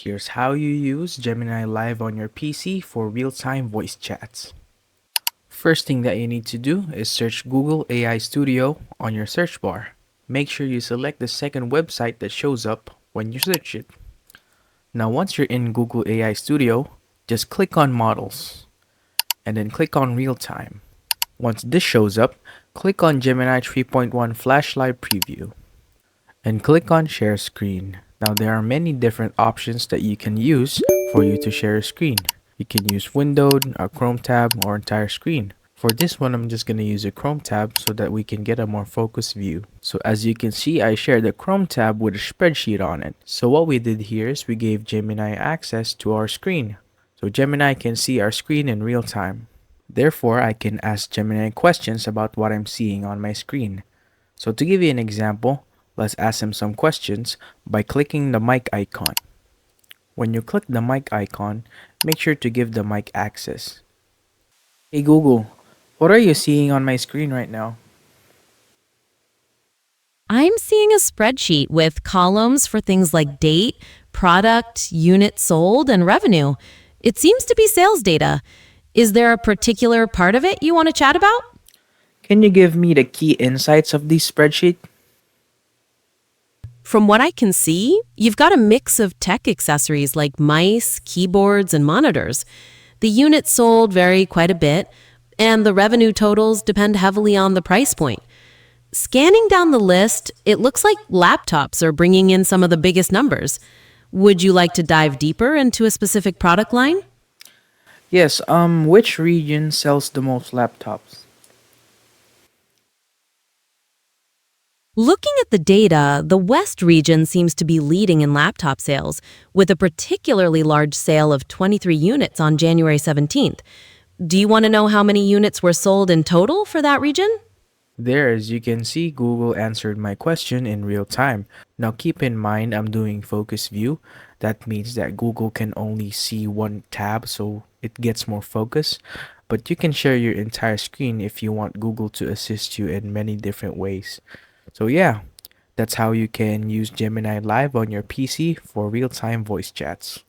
Here's how you use Gemini Live on your PC for real-time voice chats. First thing that you need to do is search Google AI Studio on your search bar. Make sure you select the second website that shows up when you search it. Now once you're in Google AI Studio, just click on Models, and then click on Real Time. Once this shows up, click on Gemini 3.1 Flash Live Preview, and click on Share Screen. Now there are many different options that you can use for you to share a screen. You can use windowed, a Chrome tab, or entire screen. For this one, I'm just going to use a Chrome tab so that we can get a more focused view. So as you can see, I shared the Chrome tab with a spreadsheet on it. So what we did here is we gave Gemini access to our screen. So Gemini can see our screen in real time. Therefore, I can ask Gemini questions about what I'm seeing on my screen. So to give you an example, let's ask him some questions by clicking the mic icon. When you click the mic icon, make sure to give the mic access. Hey Google, what are you seeing on my screen right now? I'm seeing a spreadsheet with columns for things like date, product, unit sold, and revenue. It seems to be sales data. Is there a particular part of it you want to chat about? Can you give me the key insights of this spreadsheet? From what I can see, you've got a mix of tech accessories like mice, keyboards, and monitors. The units sold vary quite a bit, and the revenue totals depend heavily on the price point. Scanning down the list, it looks like laptops are bringing in some of the biggest numbers. Would you like to dive deeper into a specific product line? Yes, which region sells the most laptops? Looking at the data, the West region seems to be leading in laptop sales, with a particularly large sale of 23 units on January 17th. Do you want to know how many units were sold in total for that region? There, as you can see, Google answered my question in real time. Now keep in mind I'm doing focus view. That means that Google can only see one tab, so it gets more focus. But you can share your entire screen if you want Google to assist you in many different ways. So yeah, that's how you can use Gemini Live on your PC for real-time voice chats.